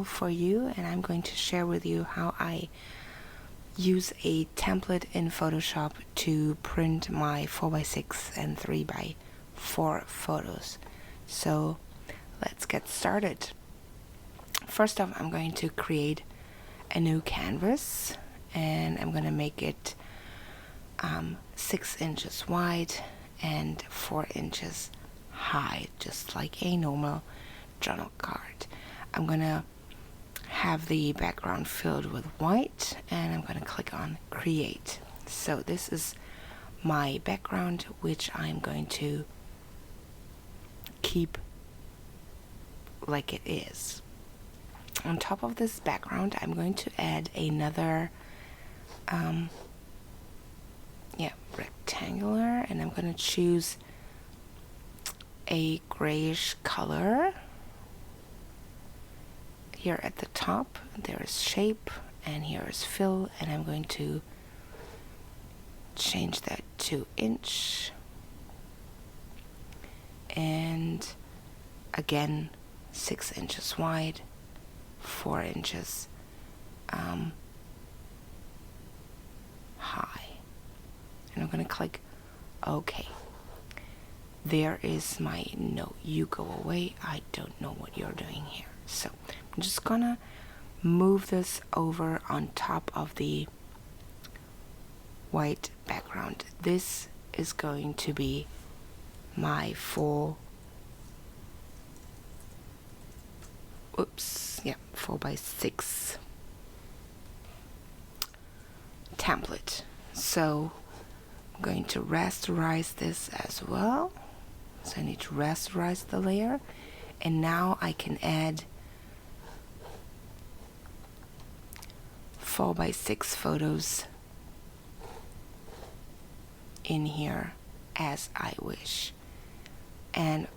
for you, and I'm going to share with you how I use a template in Photoshop to print my 4x6 and 3x4 photos. So let's get started. First off, I'm going to create a new canvas, and I'm going to make it 6 inches wide and 4 inches high, just like a normal journal card. I'm going to have the background filled with white, and I'm going to click on create. So this is my background, which I'm going to keep like it is. On top of this background, I'm going to add another rectangular, and I'm going to choose a grayish color. Here at the top there is shape, and here is fill, and I'm going to change that to inch, and again 6 inches wide, 4 inches high, and I'm going to click OK. There is my no, you go away, I don't know what you're doing here. So I'm just gonna move this over on top of the white background. This is going to be my 4x6 template. So I'm going to rasterize this as well. So I need to rasterize the layer, and now I can add 4x6 photos in here as I wish. And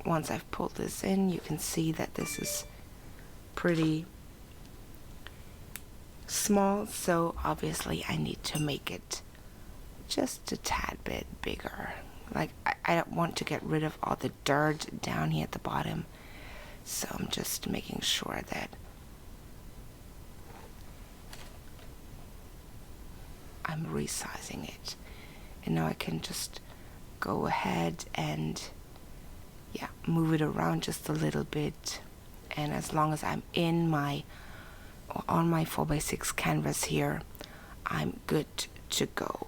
once I've pulled this in, you can see that this is pretty small, so obviously I need to make it just a tad bit bigger. Like, I don't want to get rid of all the dirt down here at the bottom, so I'm just making sure that I'm resizing it. And now I can just go ahead and move it around just a little bit, and as long as I'm on my 4x6 canvas here, I'm good to go.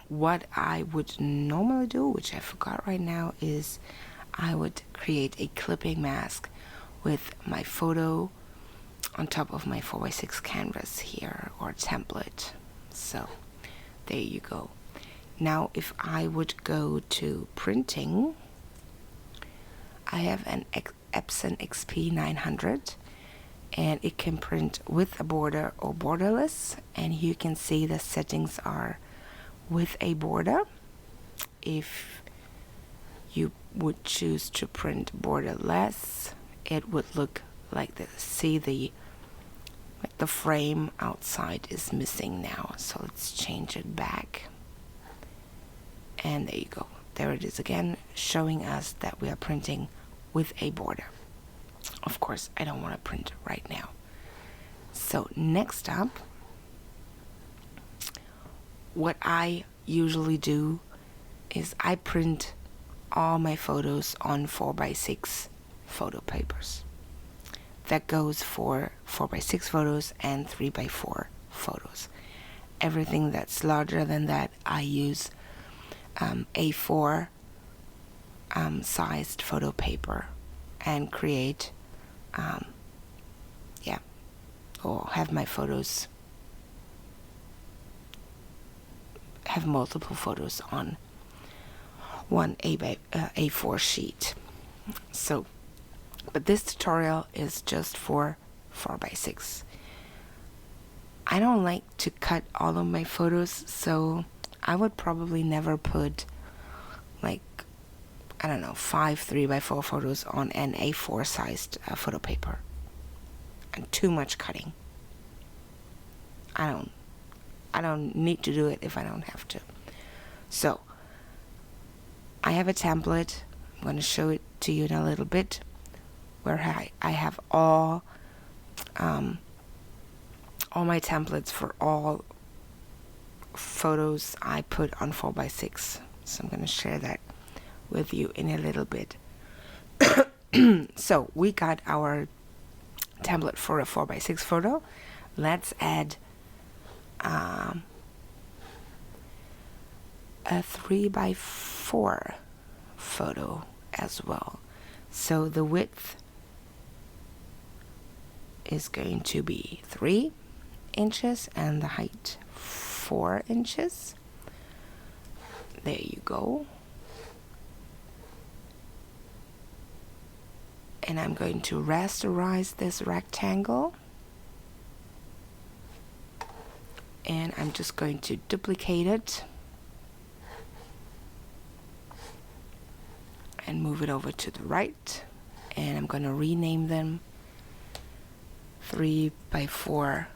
What I would normally do, which I forgot right now, is I would create a clipping mask with my photo on top of my 4x6 canvas here, or template. So there you go. Now if I would go to printing, I have an Epson XP900, and it can print with a border or borderless, and you can see the settings are with a border. If you would choose to print borderless, it would look like this. See, the frame outside is missing now, so let's change it back, and there you go. There it is again, showing us that we are printing with a border. Of course, I don't want to print right now. So next up, what I usually do is I print all my photos on 4x6 photo papers. That goes for 4x6 photos and 3x4 photos. Everything that's larger than that, I use A4 sized photo paper, and create or have my photos have multiple photos on one A4 sheet. So, but this tutorial is just for 4x6. I don't like to cut all of my photos, so I would probably never put, like, I don't know, 5 3x4 photos on an A4 sized photo paper. And too much cutting. I don't need to do it if I don't have to. So I have a template. I'm going to show it to you in a little bit. where I have all my templates for all photos I put on 4x6. So I'm going to share that with you in a little bit. So we got our template for a 4x6 photo. Let's add a 3x4 photo as well. So the width is going to be 3 inches and the height 4 inches. There you go. And I'm going to rasterize this rectangle, and I'm just going to duplicate it and move it over to the right, and I'm going to rename them 3x4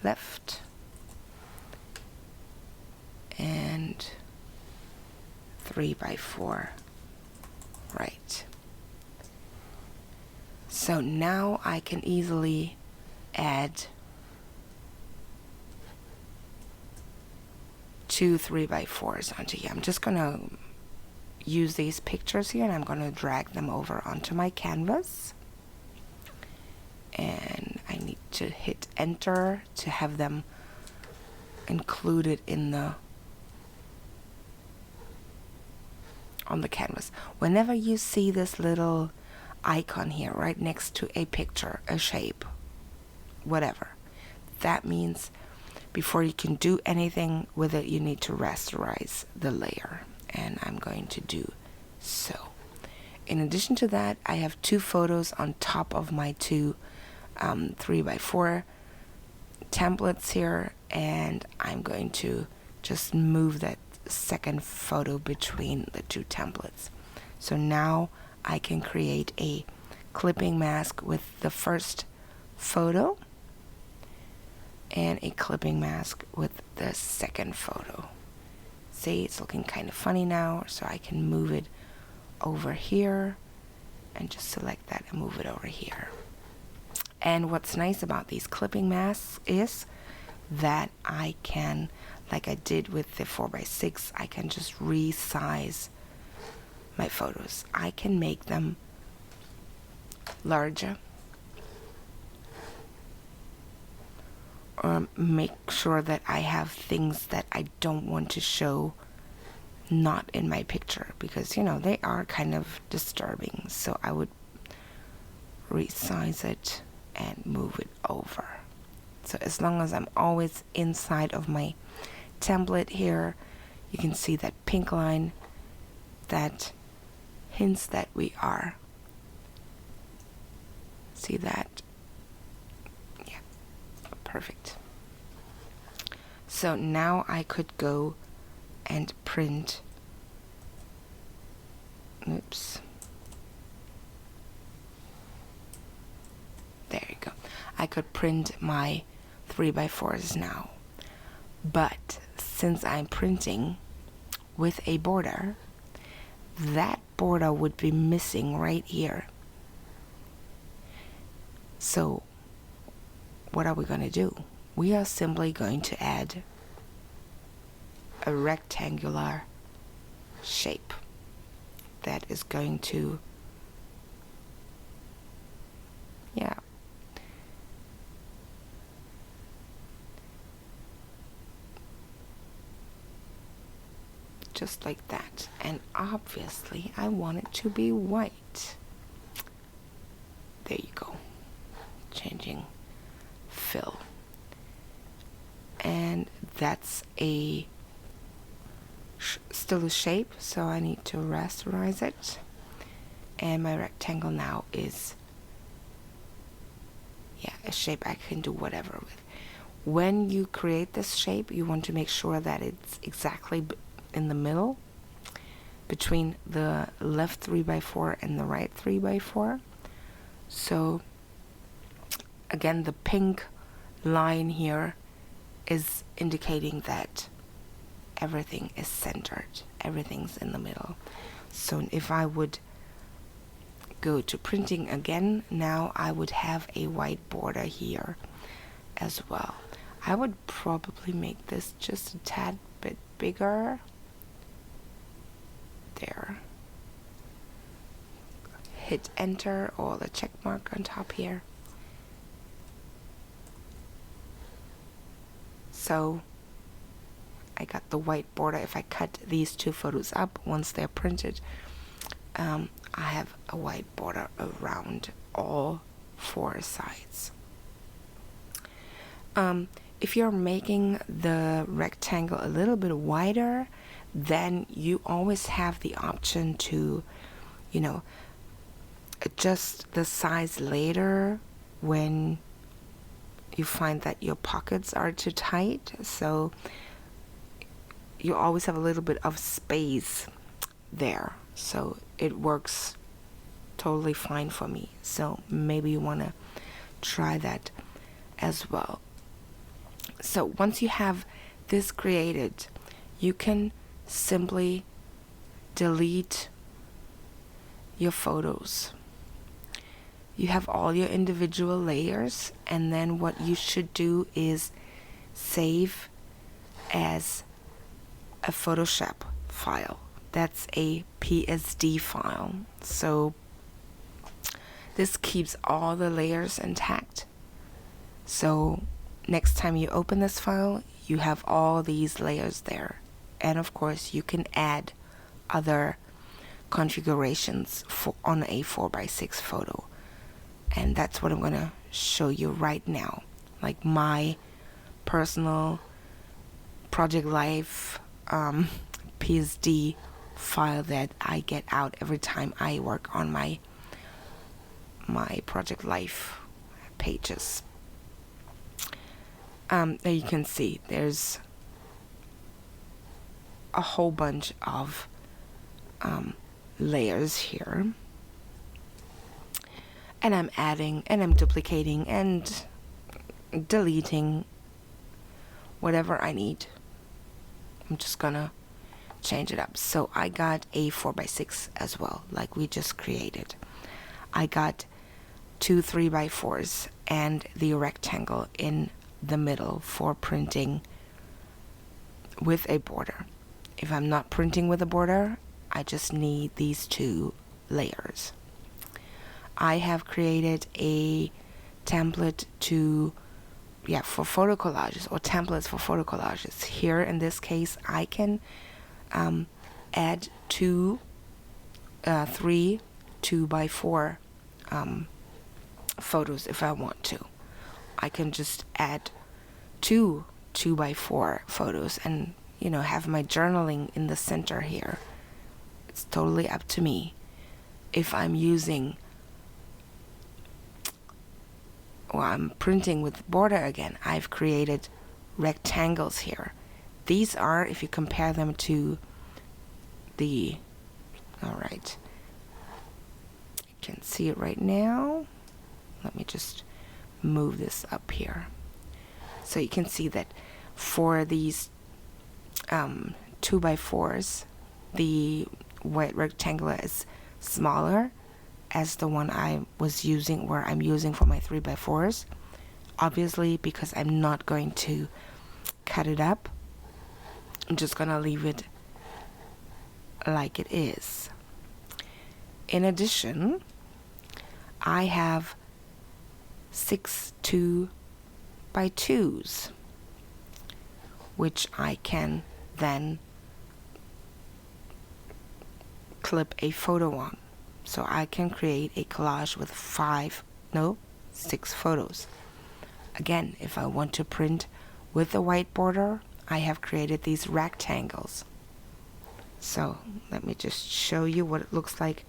left and 3x4 right. So now I can easily add 2 3x4s onto here. I'm just gonna use these pictures here and I'm gonna drag them over onto my canvas, and I need to hit enter to have them included in the on the canvas. Whenever you see this little icon here right next to a picture, a shape, whatever, that means before you can do anything with it, you need to rasterize the layer, and I'm going to do so. In addition to that, I have 2 photos on top of my 2 3x4 templates here, and I'm going to just move that second photo between the 2 templates. So now I can create a clipping mask with the first photo and a clipping mask with the second photo. See, it's looking kind of funny now, so I can move it over here and just select that and move it over here. And what's nice about these clipping masks is that I can, like I did with the 4x6, I can just resize my photos. I can make them larger or make sure that I have things that I don't want to show not in my picture, because you know they are kind of disturbing. So I would resize it and move it over. So as long as I'm always inside of my template here, you can see that pink line that hints that we are. See that? Yeah, perfect. So now I could go and print, oops, there you go. I could print my 3x4s now, but since I'm printing with a border, that border would be missing right here. So what are we going to do? We are simply going to add a rectangular shape that is going to, yeah, just like that. And obviously I want it to be white. There you go. Changing fill. And that's a still a shape, so I need to rasterize it. And my rectangle now is, yeah, a shape I can do whatever with. When you create this shape, you want to make sure that it's exactly in the middle between the left 3x4 and the right 3x4. So again, the pink line here is indicating that everything is centered, everything's in the middle. So if I would go to printing again, now I would have a white border here as well. I would probably make this just a tad bit bigger. There. Hit enter or the check mark on top here. So I got the white border. If I cut these two photos up once they're printed, I have a white border around all four sides. If you're making the rectangle a little bit wider, then you always have the option to, you know, adjust the size later when you find that your pockets are too tight. So you always have a little bit of space there. So it works totally fine for me. So maybe you want to try that as well. So once you have this created, you can simply delete your photos. You have all your individual layers, and then what you should do is save as a Photoshop file. That's a PSD file. So this keeps all the layers intact. So next time you open this file, you have all these layers there. And of course, you can add other configurations on a 4x6 photo. And that's what I'm going to show you right now. Like my personal Project Life PSD file that I get out every time I work on my Project Life pages. There you can see there's a whole bunch of layers here, and I'm adding and I'm duplicating and deleting whatever I need. I'm just gonna change it up. So I got a 4x6 as well, like we just created. I got two 3x4s and the rectangle in the middle for printing with a border. If I'm not printing with a border, I just need these two layers. I have created a template for photo collages, or templates for photo collages. Here in this case, I can add three 2x4 photos if I want to. I can just add two 2x4 photos and have my journaling in the center here. It's totally up to me. If I'm I'm printing with border again, I've created rectangles here. These are, if you compare them to alright, you can see it right now. Let me just move this up here. So you can see that for these 2x4s, the white rectangle is smaller as the one I'm using for my 3x4s. Obviously, because I'm not going to cut it up, I'm just gonna leave it like it is. In addition, I have 6 2x2s, which I can then clip a photo on. So I can create a collage with 6 photos. Again, if I want to print with a white border, I have created these rectangles. So let me just show you what it looks like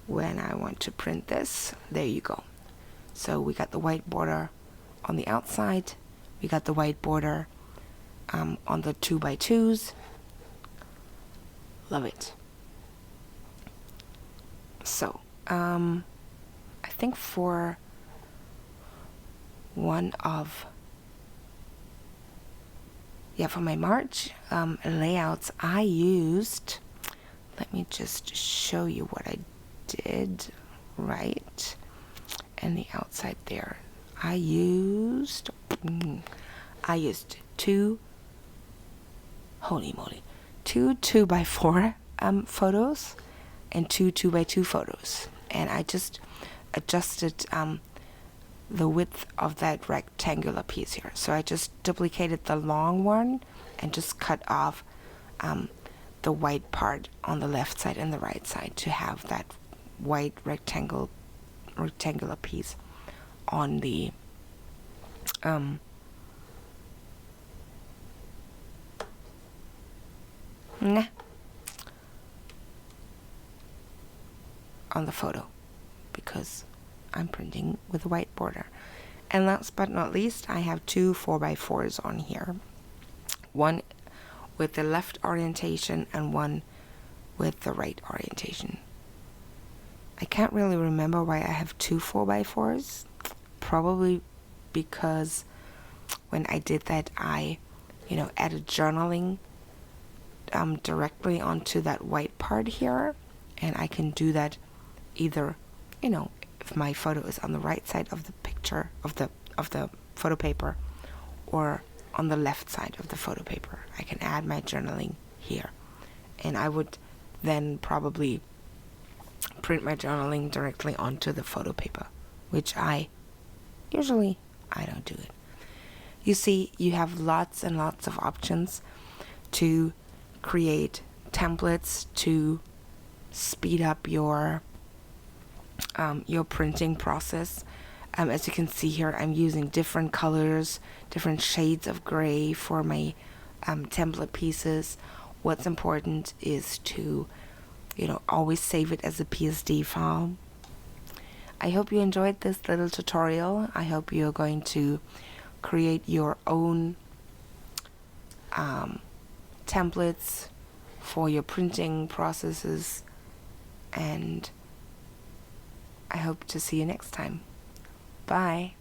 when I want to print this. There you go. So we got the white border on the outside. We got the white border on the 2x2s. Love it. So I think for my March layouts, I used let me just show you what I did right. And the outside there, I used two, holy moly, two 2x4 photos and two 2x2 photos, and I just adjusted the width of that rectangular piece here. So I just duplicated the long one and just cut off the white part on the left side and the right side to have that white rectangular piece on the on the photo, because I'm printing with a white border. And last but not least, I have two 4x4s on here, one with the left orientation and one with the right orientation. I can't really remember why I have two 4x4s. Probably because when I did that, I added journaling directly onto that white part here, and I can do that either if my photo is on the right side of the picture of the photo paper or on the left side of the photo paper. I can add my journaling here, and I would then probably print my journaling directly onto the photo paper, which I don't do it. You see, you have lots and lots of options to create templates to speed up your printing process. As you can see here, I'm using different colors, different shades of gray for my template pieces. What's important is to always save it as a PSD file. I hope you enjoyed this little tutorial. I hope you're going to create your own templates for your printing processes, and I hope to see you next time. Bye.